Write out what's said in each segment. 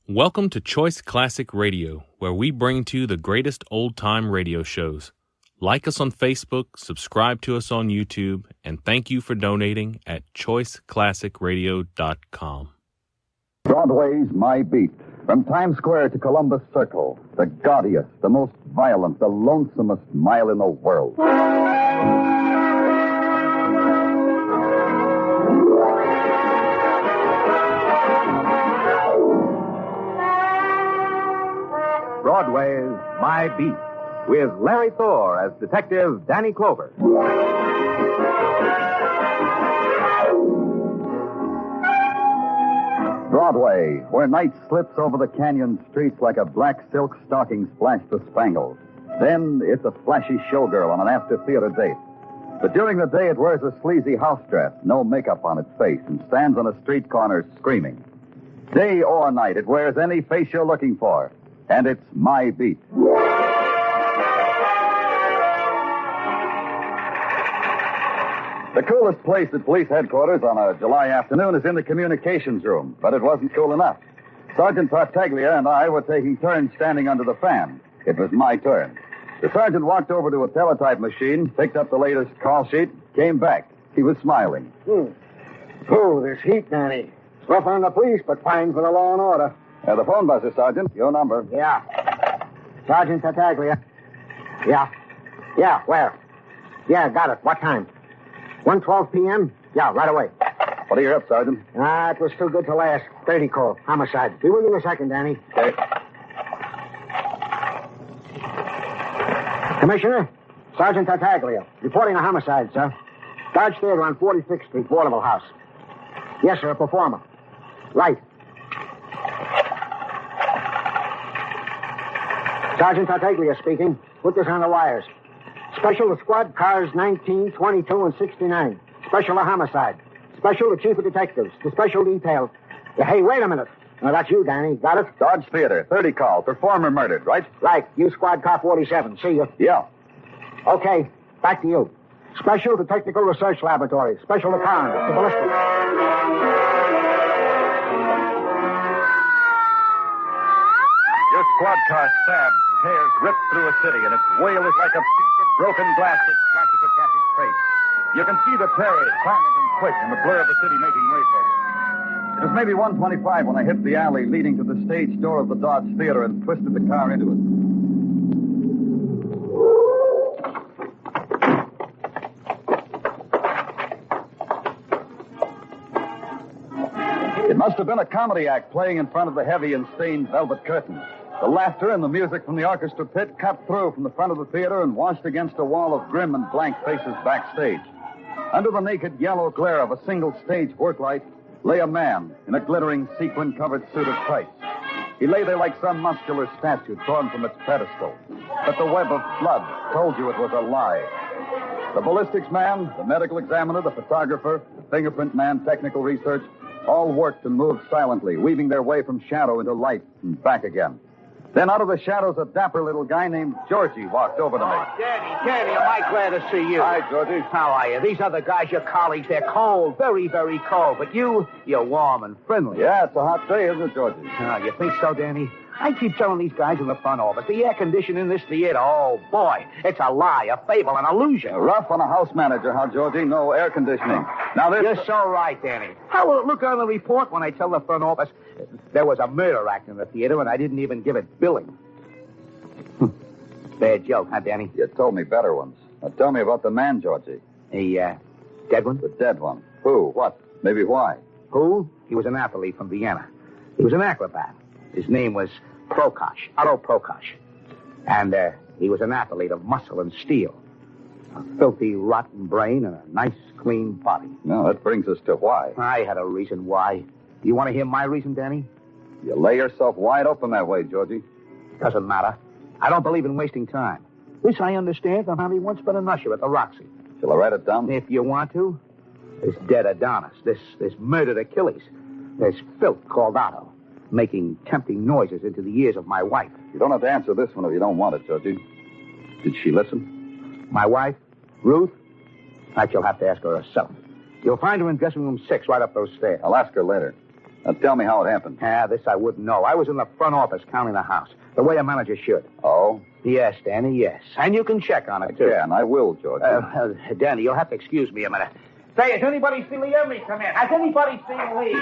Welcome to Choice Classic Radio, where we bring to you the greatest old-time radio shows. Like us on Facebook, subscribe to us on YouTube, and thank you for donating at choiceclassicradio.com. Broadway's My Beat. From Times Square to Columbus Circle, the gaudiest, the most violent, the lonesomest mile in the world. Broadway's My Beat, with Larry Thor as Detective Danny Clover. Broadway, where night slips over the canyon streets like a black silk stocking splashed with spangles. Then it's a flashy showgirl on an after-theater date. But during the day, it wears a sleazy house dress, no makeup on its face, and stands on a street corner screaming. Day or night, it wears any face you're looking for. And it's My Beat. The coolest place at police headquarters on a July afternoon is in the communications room, but it wasn't cool enough. Sergeant Tartaglia and I were taking turns standing under the fan. It was my turn. The sergeant walked over to a teletype machine, picked up the latest call sheet, came back. He was smiling. Oh, this heat, Danny. It's rough on the police, but fine for the law and order. The phone buzzer, Sergeant. Your number. Yeah. Sergeant Tartaglia. Yeah. Yeah, where? Yeah, got it. What time? 1:12 p.m.? Yeah, right away. What are you up, Sergeant? It was too good to last. 30 call. Homicide. Be with you in a second, Danny. Okay. Commissioner, Sergeant Tartaglia. Reporting a homicide, sir. Dodge Theater on 46th Street, Vaudeville House. Yes, sir, a performer. Right. Sergeant Tartaglia speaking. Put this on the wires. Special to squad cars 19, 22, and 69. Special to homicide. Special to chief of detectives. To special detail. Hey, wait a minute. Now, that's you, Danny. Got it? Dodge Theater, 30 call. Performer murdered, right? Right. You squad car 47. See you. Yeah. Okay. Back to you. Special to technical research laboratory. Special to coroner. To ballistics. Your squad car stabs, tears, rips through a city, and its wail is like a piece of broken glass that splashes across its face. You can see the terror, silent and quick, and the blur of the city making way for you. It was maybe 1:25 when I hit the alley leading to the stage door of the Dodge Theater and twisted the car into it. It must have been a comedy act playing in front of the heavy and stained velvet curtains. The laughter and the music from the orchestra pit cut through from the front of the theater and washed against a wall of grim and blank faces backstage. Under the naked yellow glare of a single stage work light lay a man in a glittering sequin-covered suit of tights. He lay there like some muscular statue torn from its pedestal. But the web of blood told you it was a lie. The ballistics man, the medical examiner, the photographer, the fingerprint man, technical research, all worked and moved silently, weaving their way from shadow into light and back again. Then out of the shadows, a dapper little guy named Georgie walked over to me. Danny, am I glad to see you? Hi, Georgie. How are you? These other guys, your colleagues, they're cold, very, very cold. But you're warm and friendly. Yeah, it's a hot day, isn't it, Georgie? Oh, you think so, Danny? I keep telling these guys in the front office, the air conditioning in this theater, oh, boy, it's a lie, a fable, an illusion. Rough on a house manager, huh, Georgie? No air conditioning. Now, this... You're so right, Danny. How will it look on the report when I tell the front office there was a murder act in the theater and I didn't even give it billing? Bad joke, huh, Danny? You told me better ones. Now, tell me about the man, Georgie. The, dead one? The dead one. Who? What? Maybe why? Who? He was an athlete from Vienna. He was an acrobat. His name was Prokosh, Otto Prokosh. And he was an athlete of muscle and steel. A filthy, rotten brain and a nice, clean body. No, that brings us to why. I had a reason why. Do you want to hear my reason, Danny? You lay yourself wide open that way, Georgie. Doesn't matter. I don't believe in wasting time. This I understand from having once been an usher at the Roxy. Shall I write it down? If you want to. This dead Adonis, this murdered Achilles, this filth called Otto, making tempting noises into the ears of my wife. You don't have to answer this one if you don't want it, Georgie. Did she listen? My wife? Ruth? That you'll have to ask her herself. You'll find her in dressing room 6 right up those stairs. I'll ask her later. Now tell me how it happened. This I wouldn't know. I was in the front office counting the house, the way a manager should. Oh? Yes, Danny, yes. And you can check on it, too. Yeah, and I will, George. Danny, you'll have to excuse me a minute. Say, has anybody seen Lee Emery come in? Has anybody seen Lee?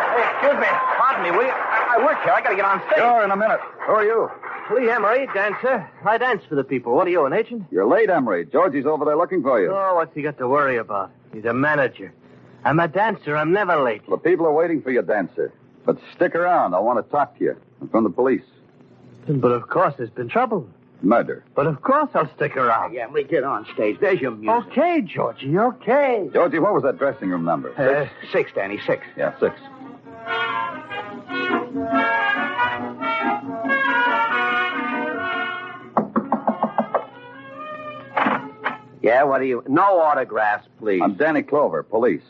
Hey, excuse me. Pardon me, will you? I work here. I gotta get on stage. Sure, in a minute. Who are you? Lee Emery, dancer. I dance for the people. What are you, an agent? You're late, Emery. Georgie's over there looking for you. Oh, what's he got to worry about? He's a manager. I'm a dancer. I'm never late. The people are waiting for you, dancer. But stick around. I want to talk to you. I'm from the police. But of course there's been trouble. Murder. But of course I'll stick around. Yeah, Emery, get on stage. There's your music. Okay, Georgie, okay. Georgie, what was that dressing room number? 6, Danny, 6. Yeah, 6. Yeah, what do you... No autographs, please. I'm Danny Clover, police.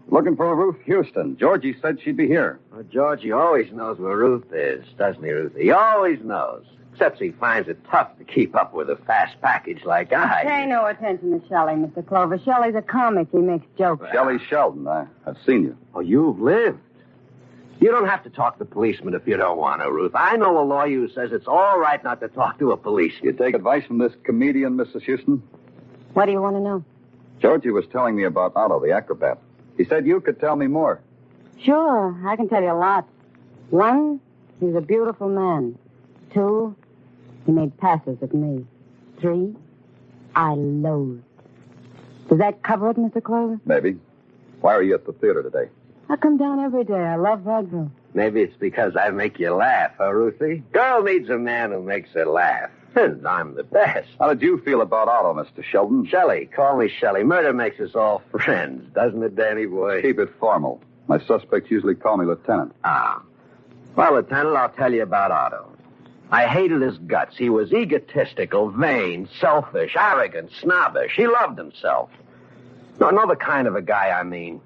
Looking for Ruth Houston. Georgie said she'd be here. Well, Georgie always knows where Ruth is, doesn't he, Ruth? He always knows. Except he finds it tough to keep up with a fast package like I. Pay no attention to Shelley, Mr. Clover. Shelley's a comic. He makes jokes. Shelley Sheldon. I've seen you. Oh, you've lived. You don't have to talk to policemen if you don't want to, Ruth. I know a lawyer who says it's all right not to talk to a policeman. You take advice from this comedian, Mrs. Houston? What do you want to know? Georgie was telling me about Otto, the acrobat. He said you could tell me more. Sure, I can tell you a lot. 1, he's a beautiful man. 2, he made passes at me. 3, I loathed. Does that cover it, Mr. Clover? Maybe. Why are you at the theater today? I come down every day. I love vaudeville. Maybe it's because I make you laugh, huh, Ruthie? Girl needs a man who makes her laugh. And I'm the best. How did you feel about Otto, Mr. Sheldon? Shelley, call me Shelley. Murder makes us all friends, doesn't it, Danny boy? Keep it formal. My suspects usually call me Lieutenant. Well, Lieutenant, I'll tell you about Otto. I hated his guts. He was egotistical, vain, selfish, arrogant, snobbish. He loved himself. No, the kind of a guy I mean.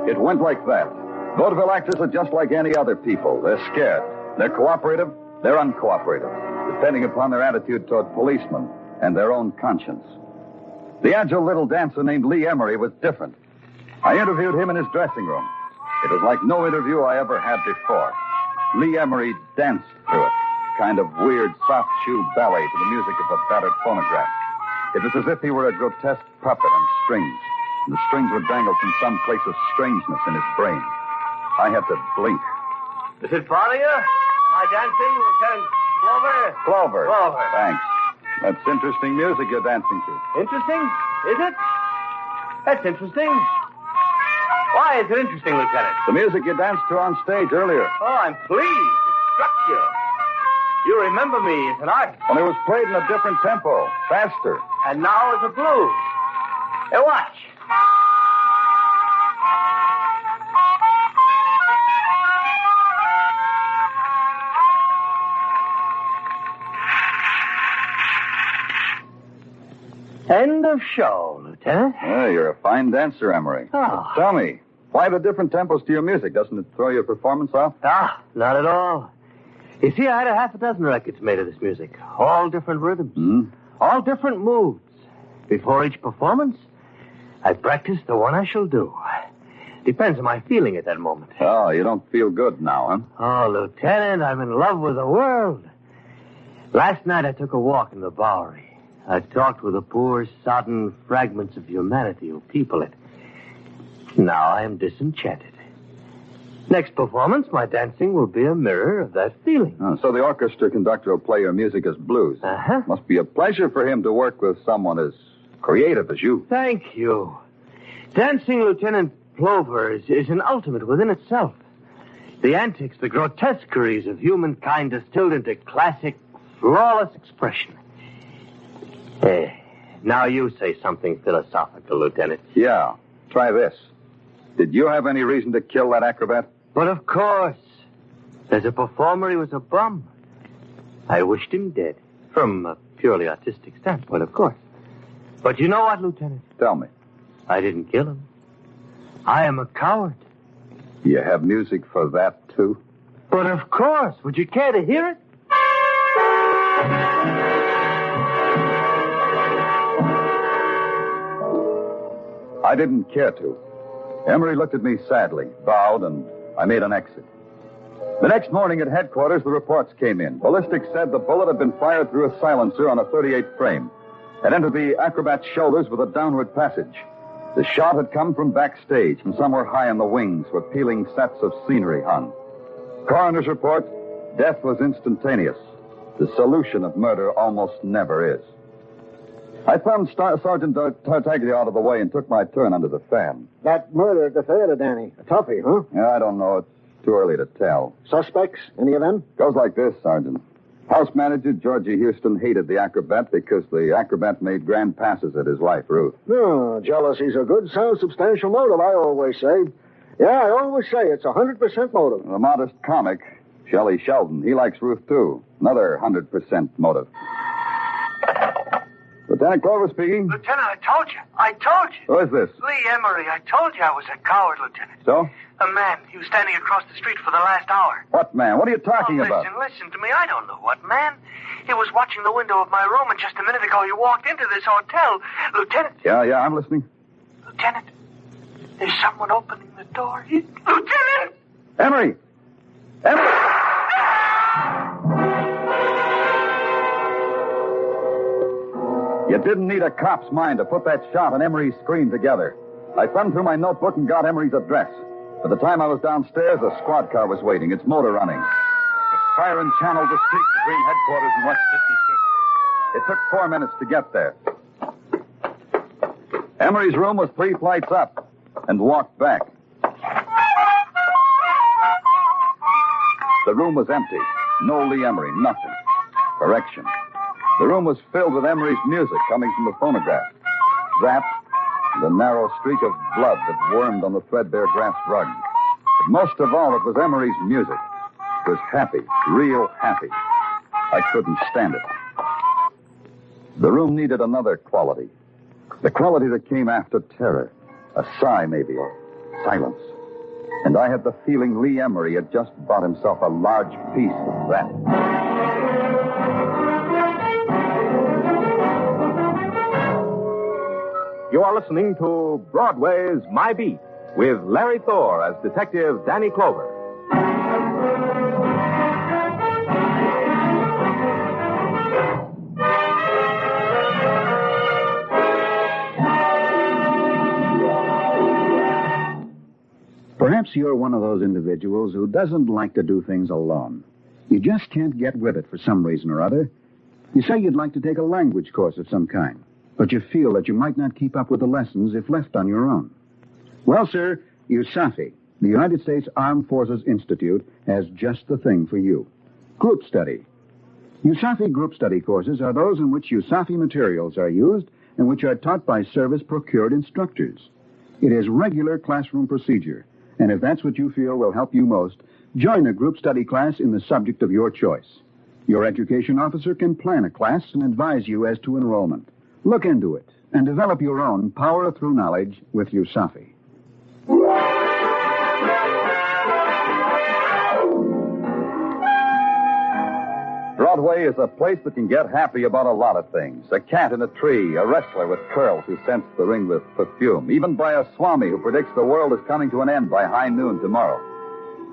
It went like that. Vaudeville actors are just like any other people. They're scared. They're cooperative. They're uncooperative, depending upon their attitude toward policemen and their own conscience. The agile little dancer named Lee Emery was different. I interviewed him in his dressing room. It was like no interview I ever had before. Lee Emery danced through it, kind of weird, soft shoe ballet to the music of a battered phonograph. It was as if he were a grotesque puppet on strings, and the strings were dangled from some place of strangeness in his brain. I had to blink. Does it bother you? My dancing, Lieutenant Clover? Clover. Clover. Thanks. That's interesting music you're dancing to. Interesting? Is it? That's interesting. Why is it interesting, Lieutenant? The music you danced to on stage earlier. Oh, I'm pleased. It struck you. You remember me as an artist. When it was played in a different tempo, faster. And now as a blues. Hey, watch. End of show, Lieutenant. You're a fine dancer, Emery. Oh. Tell me, why the different tempos to your music? Doesn't it throw your performance off? Not at all. You see, I had a half a dozen records made of this music. All different rhythms. All different moods. Before each performance, I practice the one I shall do. Depends on my feeling at that moment. Oh, you don't feel good now, huh? Oh, Lieutenant, I'm in love with the world. Last night I took a walk in the Bowery. I talked with the poor, sodden fragments of humanity who people it. Now I am disenchanted. Next performance, my dancing will be a mirror of that feeling. Oh, so the orchestra conductor will play your music as blues. Uh-huh. Must be a pleasure for him to work with someone as creative as you. Thank you. Dancing, Lieutenant Clover, is an ultimate within itself. The antics, the grotesqueries of humankind distilled into classic, flawless expression. Now you say something philosophical, Lieutenant. Yeah, try this. Did you have any reason to kill that acrobat? But of course. As a performer, he was a bum. I wished him dead. From a purely artistic standpoint, of course. But you know what, Lieutenant? Tell me. I didn't kill him. I am a coward. You have music for that, too? But of course. Would you care to hear it? I didn't care to. Emery looked at me sadly, bowed, and I made an exit. The next morning at headquarters, the reports came in. Ballistics said the bullet had been fired through a silencer on a .38 frame. Had entered the acrobat's shoulders with a downward passage. The shot had come from backstage, from somewhere high in the wings where peeling sets of scenery hung. Coroner's report, death was instantaneous. The solution of murder almost never is. I thumbed Sergeant Tartaglia out of the way and took my turn under the fan. That murder at the theater, Danny. A toughie, huh? Yeah, I don't know. It's too early to tell. Suspects? Any of them? Goes like this, Sergeant. House manager Georgie Houston hated the acrobat because the acrobat made grand passes at his wife, Ruth. No, jealousy's a good, sound, substantial motive, I always say. Yeah, I always say it's 100% motive. The modest comic, Shelley Sheldon, he likes Ruth, too. Another 100% motive. Lieutenant Clover speaking. Lieutenant, I told you. Who is this? Lee Emery. I told you I was a coward, Lieutenant. So? A man. He was standing across the street for the last hour. What man? What are you talking about? Listen to me. I don't know what man. He was watching the window of my room, and just a minute ago he walked into this hotel. Lieutenant. Yeah, I'm listening. Lieutenant, there's someone opening the door. Lieutenant! Emery! You didn't need a cop's mind to put that shot and Emery's scream together. I thumbed through my notebook and got Emery's address. By the time I was downstairs, a squad car was waiting, its motor running. The siren channeled the street between headquarters and West 56. It took 4 minutes to get there. Emery's room was 3 flights up, and walked back. The room was empty. No Lee Emery, nothing. Correction. The room was filled with Emery's music coming from the phonograph. That, and a narrow streak of blood that wormed on the threadbare grass rug. But most of all, it was Emery's music. It was happy, real happy. I couldn't stand it. The room needed another quality. The quality that came after terror. A sigh, maybe, or silence. And I had the feeling Lee Emery had just bought himself a large piece of that. You are listening to Broadway's My Beat with Larry Thor as Detective Danny Clover. Perhaps you're one of those individuals who doesn't like to do things alone. You just can't get with it for some reason or other. You say you'd like to take a language course of some kind, but you feel that you might not keep up with the lessons if left on your own. Well, sir, USAFI, the United States Armed Forces Institute, has just the thing for you. Group study. USAFI group study courses are those in which USAFI materials are used and which are taught by service-procured instructors. It is regular classroom procedure, and if that's what you feel will help you most, join a group study class in the subject of your choice. Your education officer can plan a class and advise you as to enrollment. Look into it and develop your own power through knowledge with USAFI. Broadway is a place that can get happy about a lot of things. A cat in a tree, a wrestler with curls who scents the ring with perfume, even by a swami who predicts the world is coming to an end by high noon tomorrow.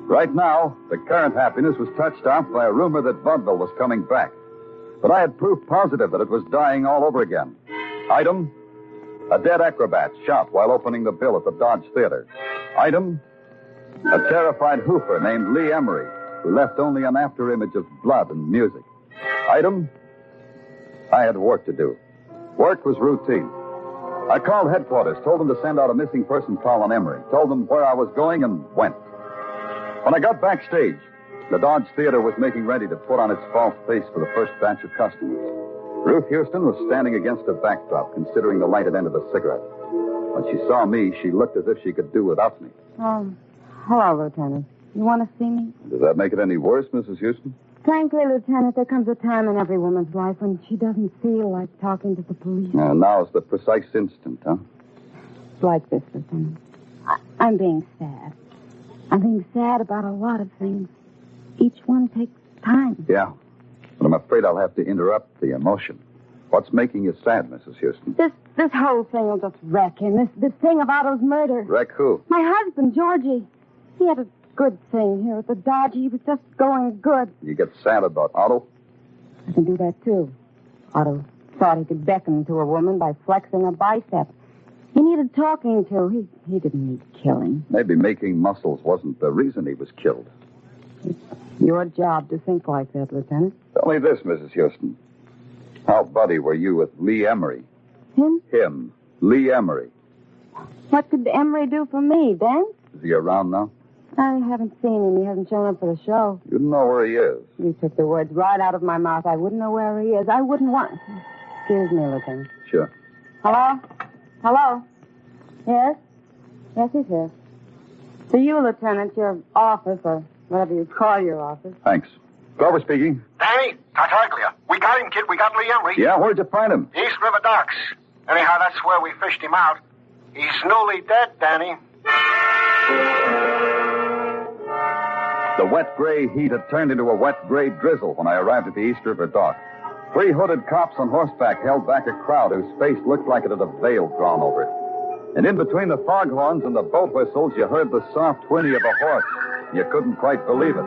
Right now, the current happiness was touched off by a rumor that vaudeville was coming back. But I had proof positive that it was dying all over again. Item, a dead acrobat shot while opening the bill at the Dodge Theater. Item, a terrified hoofer named Lee Emery, who left only an afterimage of blood and music. Item, I had work to do. Work was routine. I called headquarters, told them to send out a missing person call on Emery, told them where I was going, and went. When I got backstage, the Dodge Theater was making ready to put on its false face for the first batch of customers. Ruth Houston was standing against a backdrop, considering the lighted end of a cigarette. When she saw me, she looked as if she could do without me. Hello, Lieutenant. You want to see me? Does that make it any worse, Mrs. Houston? Frankly, Lieutenant, there comes a time in every woman's life when she doesn't feel like talking to the police. Now's the precise instant, huh? It's like this, Lieutenant. I'm being sad. I'm being sad about a lot of things. Each one takes time. Yeah. But I'm afraid I'll have to interrupt the emotion. What's making you sad, Mrs. Houston? This whole thing will just wreck him. This thing of Otto's murder. Wreck who? My husband, Georgie. He had a good thing here at the Dodge. He was just going good. You get sad about Otto? I can do that, too. Otto thought he could beckon to a woman by flexing a bicep. He needed talking to. He didn't need killing. Maybe making muscles wasn't the reason he was killed. It's your job to think like that, Lieutenant. Tell me this, Mrs. Houston. How buddy were you with Lee Emery? Him? Lee Emery. What could Emery do for me, Dan? Is he around now? I haven't seen him. He hasn't shown up for the show. You don't know where he is. You took the words right out of my mouth. I wouldn't know where he is. I wouldn't want... Excuse me, Lieutenant. Sure. Hello? Hello? Yes? Yes, he's here. To you, Lieutenant, your office, or whatever you call your office. Thanks. Grover speaking. Danny, Tartaglia. We got him, kid. We got Lee Emery. Yeah, where'd you find him? East River Docks. Anyhow, that's where we fished him out. He's newly dead, Danny. The wet gray heat had turned into a wet gray drizzle when I arrived at the East River dock. 3 hooded cops on horseback held back a crowd whose face looked like it had a veil drawn over it. And in between the foghorns and the boat whistles, you heard the soft whinny of a horse. You couldn't quite believe it.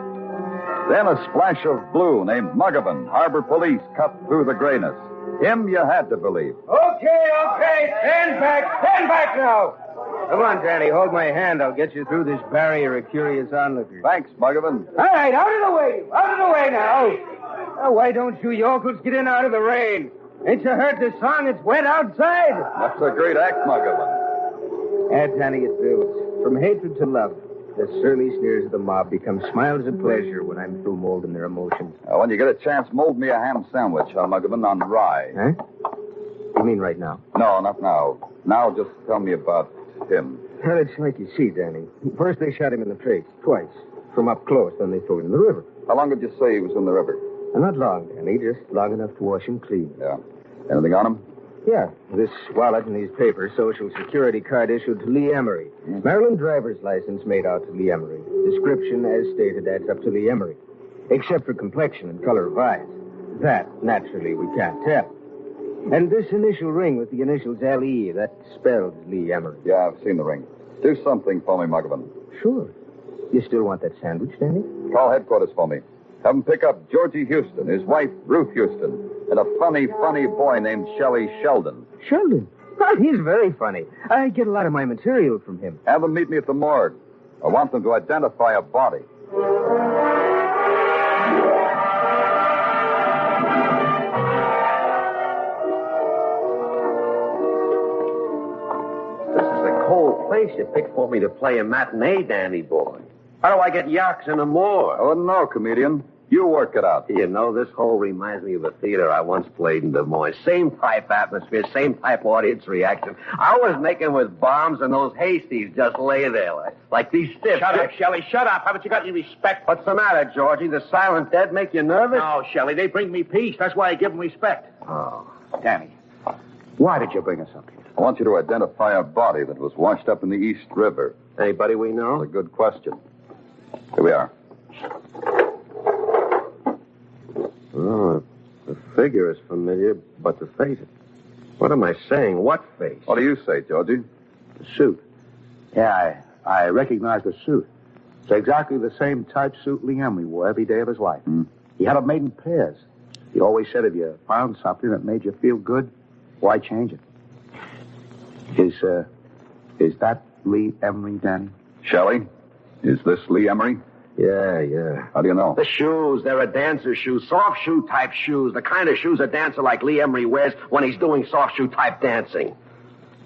Then a splash of blue named Muggavan, Harbor Police, cut through the grayness. Him you had to believe. Okay. Stand back now. Come on, Danny, hold my hand. I'll get you through this barrier of curious onlookers. Thanks, Muggavan. All right, out of the way now. Oh, why don't you yokels get in out of the rain? Ain't you heard the song? It's wet outside. That's a great act, Muggavan. Danny, it builds. From hatred to love, the surly sneers of the mob become smiles of pleasure when I'm through molding their emotions. When you get a chance, mold me a ham sandwich, Muggavan, on rye. Huh? You mean right now? No, not now. Now just tell me about him. Well, it's like you see, Danny. First they shot him in the face, twice. From up close, then they threw him in the river. How long did you say he was in the river? Not long, Danny. Just long enough to wash him clean. Yeah. Anything on him? Yeah. This wallet and these papers, Social Security card issued to Lee Emery. Maryland driver's license made out to Lee Emery. Description, as stated, adds up to Lee Emery. Except for complexion and color of eyes. That, naturally, we can't tell. And this initial ring with the initials L.E., that spells Lee Emery. Yeah, I've seen the ring. Do something for me, Muggavan. Sure. You still want that sandwich, Danny? Call headquarters for me. Have them pick up Georgie Houston, his wife, Ruth Houston, and a funny boy named Shelley Sheldon. Sheldon? Oh, he's very funny. I get a lot of my material from him. Have them meet me at the morgue. I want them to identify a body. Whole place you picked for me to play a matinee, Danny boy. How do I get yaks in a morgue? I wouldn't know, comedian. You work it out. You know, this hole reminds me of a theater I once played in Des Moines. Same type atmosphere, same type audience reaction. I was making with bombs, and those hasties just lay there like these stiffs. Shut up, Shelley, shut up. Haven't you got any respect? What's the matter, Georgie? The silent dead make you nervous? No, Shelley, they bring me peace. That's why I give them respect. Oh. Danny, why did you bring us up here? I want you to identify a body that was washed up in the East River. Anybody we know? That's a good question. Here we are. Oh, the figure is familiar, but the face... What am I saying? What face? What do you say, Georgie? The suit. Yeah, I recognize the suit. It's exactly the same type suit Lee Emery wore every day of his life. He had it made in pairs. He always said if you found something that made you feel good, why change it? Is that Lee Emery, Danny? Shelley, is this Lee Emery? Yeah. How do you know? The shoes, they're a dancer's shoes, soft shoe type shoes, the kind of shoes a dancer like Lee Emery wears when he's doing soft shoe type dancing.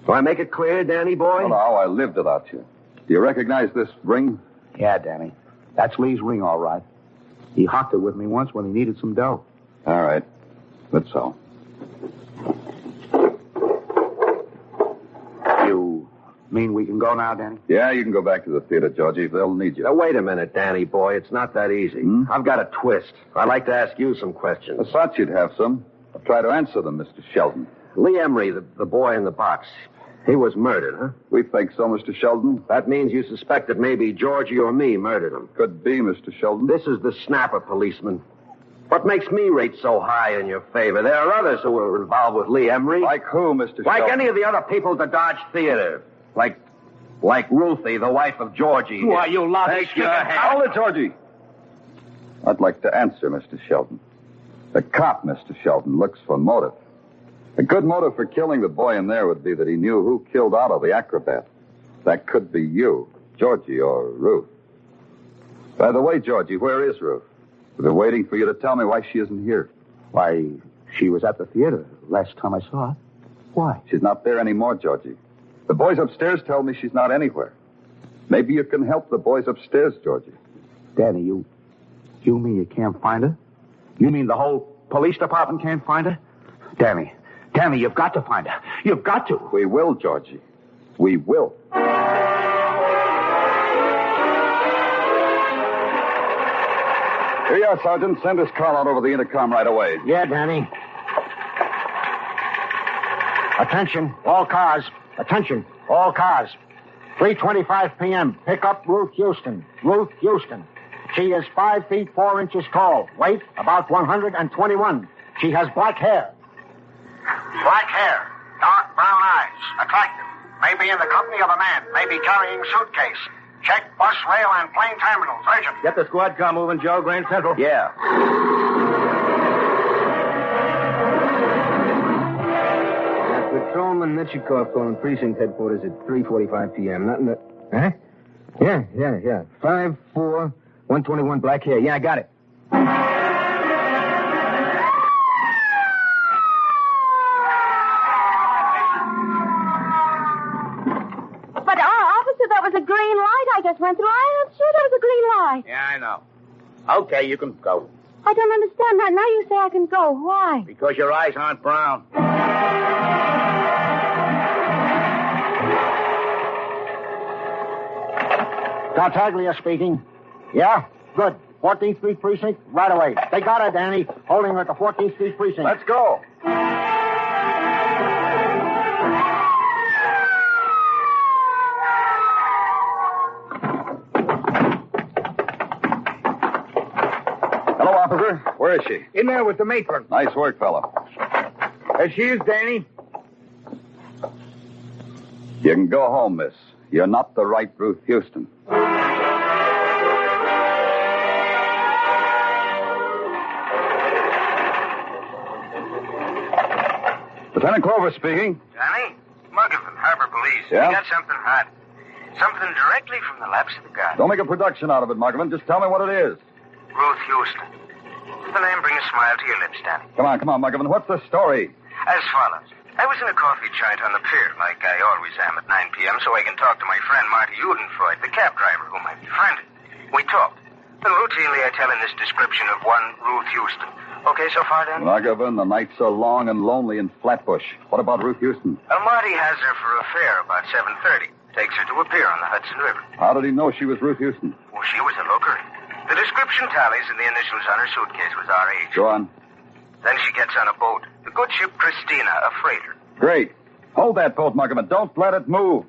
Do I make it clear, Danny boy? Well, now, I lived without you. Do you recognize this ring? Yeah, Danny. That's Lee's ring, all right. He hocked it with me once when he needed some dough. All right. That's so. You mean we can go now, Danny? Yeah, you can go back to the theater, Georgie. They'll need you. Now, wait a minute, Danny boy. It's not that easy. I've got a twist. I'd like to ask you some questions. I thought you'd have some. I'll try to answer them, Mr. Sheldon. Lee Emery, the boy in the box, He was murdered, huh? We think so, Mr. Sheldon. That means you suspect that maybe Georgie or me murdered him. Could be, Mr. Sheldon. This is the snapper, policeman. What makes me rate so high in your favor? There are others who were involved with Lee Emery. Like who, Mr. Like Sheldon? any of the other people at the Dodge Theater. Like Ruthie, the wife of Georgie. Why, you lot Take your hand. Hold it, Georgie. I'd like to answer, Mr. Sheldon. The cop, Mr. Sheldon, looks for motive. A good motive for killing the boy in there would be that he knew who killed Otto, the acrobat. That could be you, Georgie, or Ruth. By the way, Georgie, where is Ruth? I've been waiting for you to tell me why she isn't here. Why, she was at the theater last time I saw her. Why? She's not there anymore, Georgie. The boys upstairs tell me she's not anywhere. Maybe you can help the boys upstairs, Georgie. Danny, you mean you can't find her? You mean the whole police department can't find her? Danny, you've got to find her. You've got to. We will, Georgie. We will. Here you are, Sergeant. Send this call out over the intercom right away. Yeah, Danny. Attention, all cars. Attention, all cars. 3:25 p.m. Pick up Ruth Houston. Ruth Houston. She is 5 feet 4 inches tall. Weight about 121. She has black hair. Black hair, dark brown eyes, attractive. Maybe in the company of a man, maybe carrying suitcase. Check bus, rail, and plane terminals. Urgent. Get the squad car moving, Joe. Grand Central. Yeah. Patrolman Nitchikov calling precinct headquarters at 3:45 p.m. Nothing to... Huh? Yeah. 5'4", 121, black hair. Yeah, I got it. But, officer, that was a green light I just went through. I'm sure that was a green light. Yeah, I know. Okay, you can go. I don't understand that. Now you say I can go. Why? Because your eyes aren't brown. Tartaglia speaking. Yeah? Good. 14th Street Precinct, right away. They got her, Danny. Holding her at the 14th Street Precinct. Let's go. Hello, officer. Where is she? In there with the matron. Nice work, fellow. There she is, Danny. You can go home, miss. You're not the right Ruth Houston. Lieutenant Clover speaking. Johnny? Muggavan, Harbor Police. Yeah? We got something hot. Something directly from the laps of the gods. Don't make a production out of it, Muggavan. Just tell me what it is. Ruth Houston. Does the name bring a smile to your lips, Danny? Come on, Muggavan. What's the story? As follows. I was in a coffee joint on the pier, like I always am at 9 p.m., so I can talk to my friend Marty Udenfreud, the cab driver whom I befriended. We talked. And routinely I tell him this description of one Ruth Houston. Okay so far, Danny? Muggavan, the nights are long and lonely in Flatbush. What about Ruth Houston? Well, Marty has her for a fare about 7:30. Takes her to a pier on the Hudson River. How did he know she was Ruth Houston? Well, she was a looker. The description tallies and the initials on her suitcase was R.H. Go on. Then she gets on a boat. The good ship Christina, a freighter. Great. Hold that boat, Muggavan. Don't let it move.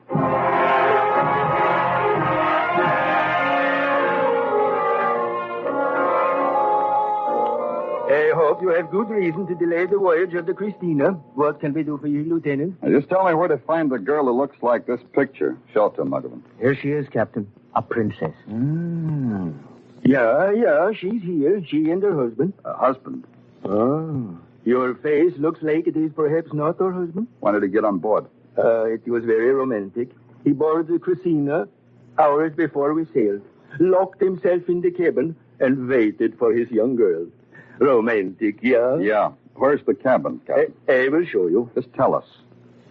I hope you have good reason to delay the voyage of the Christina. What can we do for you, Lieutenant? Now, just tell me where to find the girl who looks like this picture. Show it to him, Muggavan. Here she is, Captain. A princess. Yeah, she's here. She and her husband. A husband? Oh. Your face looks like it is perhaps not her husband. When did he get on board? It was very romantic. He boarded the Christina hours before we sailed, locked himself in the cabin, and waited for his young girl. Romantic, yeah? Yeah. Where's the cabin, Captain? I will show you. Just tell us.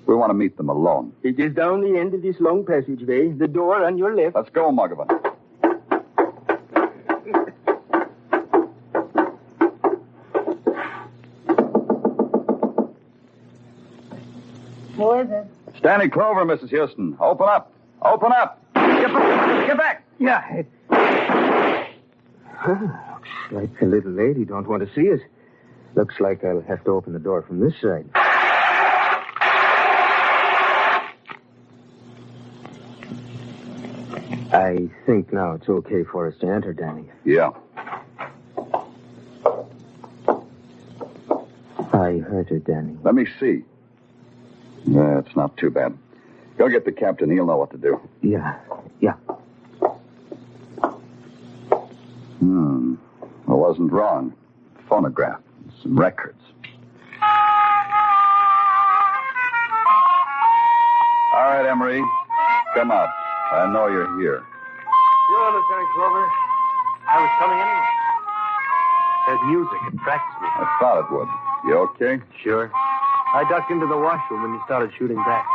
We want to meet them alone. It is down the end of this long passageway. The door on your left. Let's go, Muggavan. Who is it? Stanley Clover, Mrs. Houston. Open up. Open up. Get back. Yeah. Looks like the little lady don't want to see us. Looks like I'll have to open the door from this side. I think now it's okay for us to enter, Danny. Yeah. I hurt her, Danny. Let me see. Yeah, it's not too bad. Go get the captain. He'll know what to do. Yeah. I wasn't wrong. Phonograph. Some records. All right, Emery. Come out. I know you're here. Sure, Lieutenant Clover. I was coming anyway. That music attracts me. I thought it would. You okay? Sure. I ducked into the washroom when you started shooting back.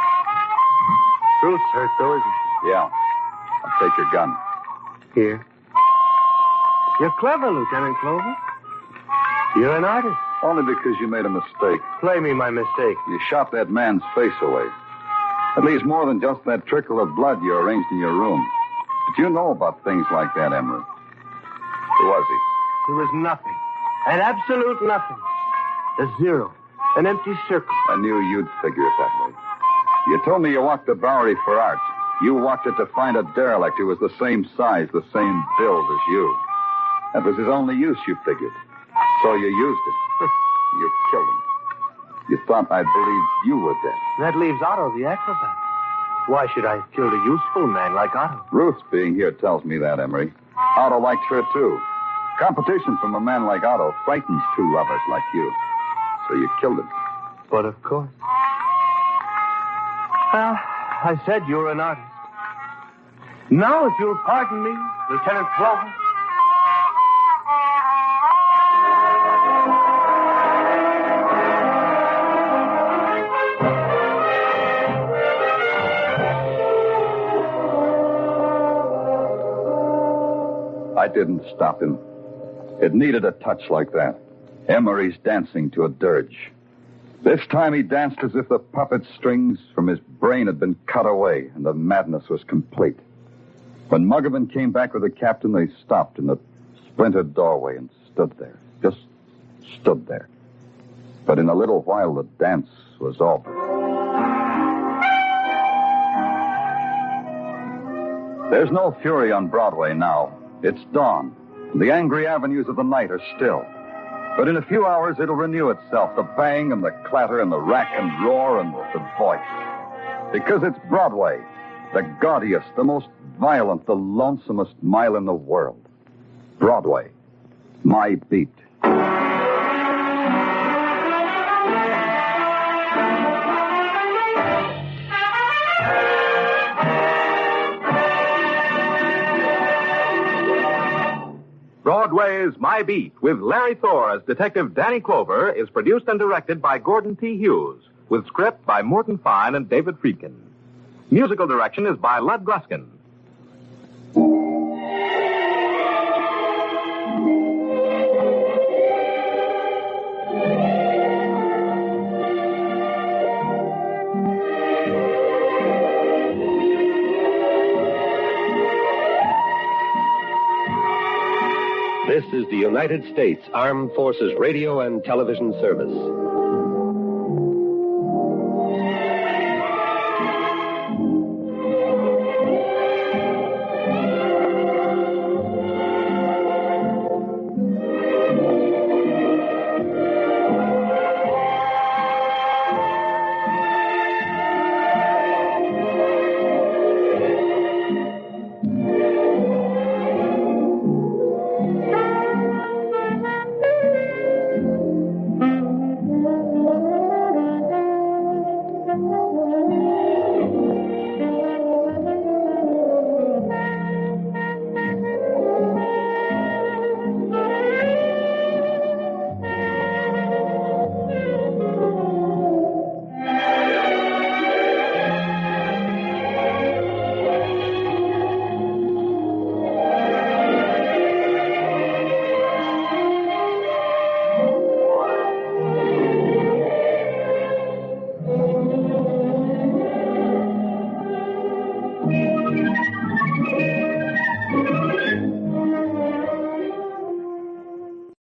Ruth's hurt, though, isn't she? Yeah. I'll take your gun. Here. You're clever, Lieutenant Clover. You're an artist. Only because you made a mistake. Play me my mistake. You shot that man's face away. At least more than just that trickle of blood you arranged in your room. But you know about things like that, Emery. Who was he? There was nothing. An absolute nothing. A zero. An empty circle. I knew you'd figure it that way. You told me you walked the Bowery for art. You walked it to find a derelict who was the same size, the same build as you. That was his only use, you figured. So you used it. You killed him. You thought I believed you were dead. That leaves Otto, the acrobat. Why should I have killed a useful man like Otto? Ruth being here tells me that, Emery. Otto liked her, too. Competition from a man like Otto frightens two lovers like you. So you killed him. But of course. I said you were an artist. Now, if you'll pardon me, Lieutenant Clover. I didn't stop him. It needed a touch like that. Emery's dancing to a dirge. This time he danced as if the puppet strings from his brain had been cut away and the madness was complete. When Muggavan came back with the captain, they stopped in the splintered doorway and stood there. Just stood there. But in a little while, the dance was over. There's no fury on Broadway now. It's dawn. The angry avenues of the night are still. But in a few hours, it'll renew itself, the bang and the clatter and the rack and roar and the voice. Because it's Broadway, the gaudiest, the most violent, the lonesomest mile in the world. Broadway, my beat. Broadway's My Beat, with Larry Thor as Detective Danny Clover, is produced and directed by Gordon T. Hughes, with script by Morton Fine and David Friedkin. Musical direction is by Lud Gluskin. This is the United States Armed Forces Radio and Television Service.